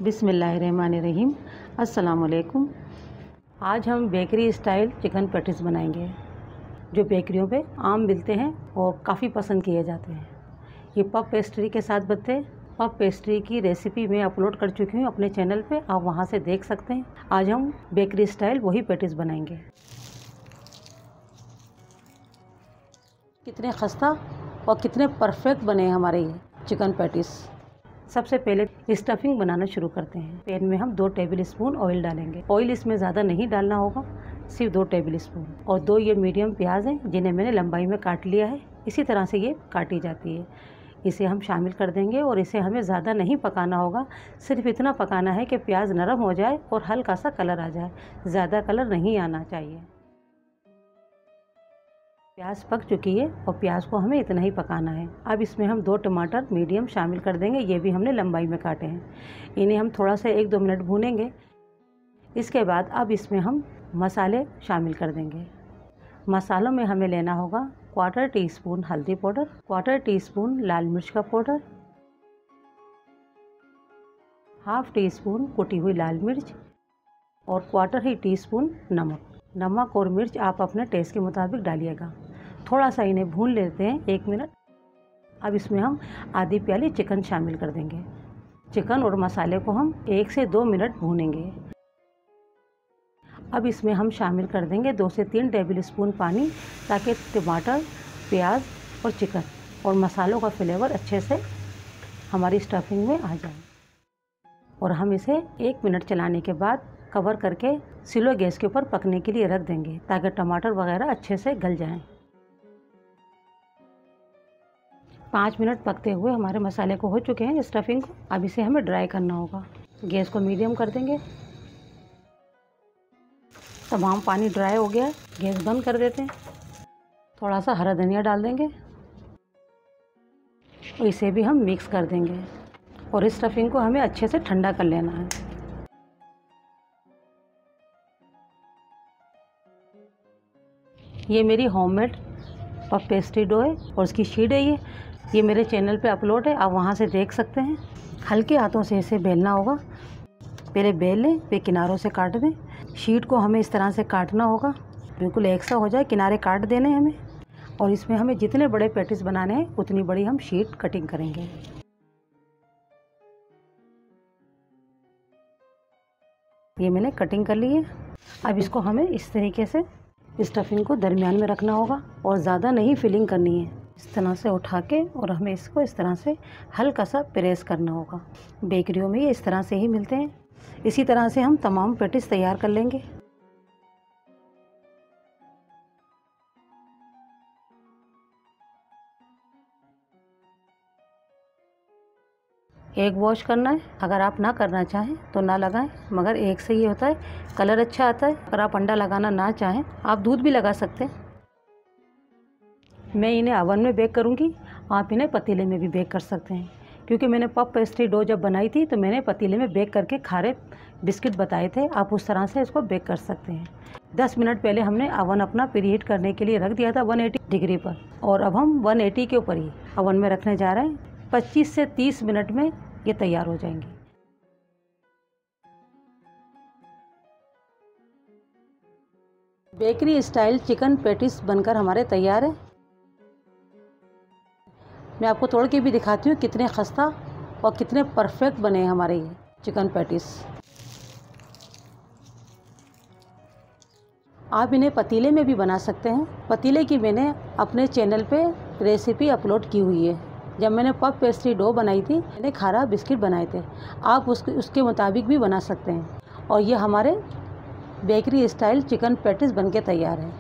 बिस्मिल्लाहिर्रहमानिर्रहीम। अस्सलाम वालेकुम। आज हम बेकरी स्टाइल चिकन पैटीज़ बनाएंगे जो बेकरियों पे आम मिलते हैं और काफ़ी पसंद किए जाते हैं। ये पफ पेस्ट्री के साथ बनते हैं। पफ पेस्ट्री की रेसिपी मैं अपलोड कर चुकी हूँ अपने चैनल पे, आप वहाँ से देख सकते हैं। आज हम बेकरी स्टाइल वही पैटीज़ बनाएंगे। कितने खस्ता और कितने परफेक्ट बने हैं हमारे ये चिकन पैटीज़। सबसे पहले स्टफिंग बनाना शुरू करते हैं। पैन में हम 2 टेबल स्पून ऑयल डालेंगे। ऑयल इसमें ज़्यादा नहीं डालना होगा, सिर्फ 2 टेबल स्पून। और 2 ये मीडियम प्याज हैं जिन्हें मैंने लंबाई में काट लिया है। इसी तरह से ये काटी जाती है। इसे हम शामिल कर देंगे और इसे हमें ज़्यादा नहीं पकाना होगा, सिर्फ इतना पकाना है कि प्याज नरम हो जाए और हल्का सा कलर आ जाए, ज़्यादा कलर नहीं आना चाहिए। प्याज पक चुकी है और प्याज को हमें इतना ही पकाना है। अब इसमें हम 2 टमाटर मीडियम शामिल कर देंगे, ये भी हमने लंबाई में काटे हैं। इन्हें हम थोड़ा सा 1-2 मिनट भूनेंगे। इसके बाद अब इसमें हम मसाले शामिल कर देंगे। मसालों में हमें लेना होगा 1/4 टीस्पून हल्दी पाउडर, 1/4 टीस्पून लाल मिर्च का पाउडर, 1/2 टीस्पून कुटी हुई लाल मिर्च और 1/4 टीस्पून नमक। नमक और मिर्च आप अपने टेस्ट के मुताबिक डालिएगा। थोड़ा सा इन्हें भून लेते हैं 1 मिनट। अब इसमें हम आधी प्याली चिकन शामिल कर देंगे। चिकन और मसाले को हम 1 से 2 मिनट भूनेंगे। अब इसमें हम शामिल कर देंगे 2 से 3 टेबल स्पून पानी, ताकि टमाटर, प्याज और चिकन और मसालों का फ्लेवर अच्छे से हमारी स्टफिंग में आ जाए। और हम इसे 1 मिनट चलाने के बाद कवर करके स्लो गैस के ऊपर पकने के लिए रख देंगे, ताकि टमाटर वगैरह अच्छे से गल जाएं। 5 मिनट पकते हुए हमारे मसाले को हो चुके हैं स्टफिंग को। अब इसे हमें ड्राई करना होगा। गैस को मीडियम कर देंगे। तमाम पानी ड्राई हो गया है, गैस बंद कर देते हैं। थोड़ा सा हरा धनिया डाल देंगे और इसे भी हम मिक्स कर देंगे। और इस स्टफिंग को हमें अच्छे से ठंडा कर लेना है। ये मेरी होममेड पफ पेस्ट्री डो है और उसकी शीट है। ये मेरे चैनल पे अपलोड है, आप वहाँ से देख सकते हैं। हल्के हाथों से इसे बेलना होगा। पहले बेल लें, फिर किनारों से काट दें। शीट को हमें इस तरह से काटना होगा, बिल्कुल एक सा हो जाए, किनारे काट देने हमें। और इसमें हमें जितने बड़े पैटीज़ बनाने हैं उतनी बड़ी हम शीट कटिंग करेंगे। ये मैंने कटिंग कर ली है। अब इसको हमें इस तरीके से स्टफिंग को दरमियान में रखना होगा और ज़्यादा नहीं फिलिंग करनी है। इस तरह से उठा के और हमें इसको इस तरह से हल्का सा प्रेस करना होगा। बेकरियों में ये इस तरह से ही मिलते हैं। इसी तरह से हम तमाम पैटीज़ तैयार कर लेंगे। एग वॉश करना है। अगर आप ना करना चाहें तो ना लगाएं, मगर एग से ये होता है कलर अच्छा आता है। अगर आप अंडा लगाना ना चाहें आप दूध भी लगा सकते हैं। मैं इन्हें ओवन में बेक करूंगी, आप इन्हें पतीले में भी बेक कर सकते हैं। क्योंकि मैंने पफ पेस्ट्री डो जब बनाई थी तो मैंने पतीले में बेक करके खारे बिस्किट बताए थे, आप उस तरह से इसको बेक कर सकते हैं। 10 मिनट पहले हमने ओवन अपना प्रीहीट करने के लिए रख दिया था 180 डिग्री पर, और अब हम 180 के ऊपर ही ओवन में रखने जा रहे हैं। 25 से 30 मिनट में ये तैयार हो जाएंगी। बेकरी स्टाइल चिकन पैटीज़ बनकर हमारे तैयार है। मैं आपको तोड़ के भी दिखाती हूँ कितने खस्ता और कितने परफेक्ट बने हैं हमारे ये चिकन पैटीज़। आप इन्हें पतीले में भी बना सकते हैं। पतीले की मैंने अपने चैनल पे रेसिपी अपलोड की हुई है। जब मैंने पफ पेस्ट्री डो बनाई थी, मैंने खारा बिस्किट बनाए थे। आप उसके मुताबिक भी बना सकते हैं। और ये हमारे बेकरी स्टाइल चिकन पैटीज़ बनके तैयार है।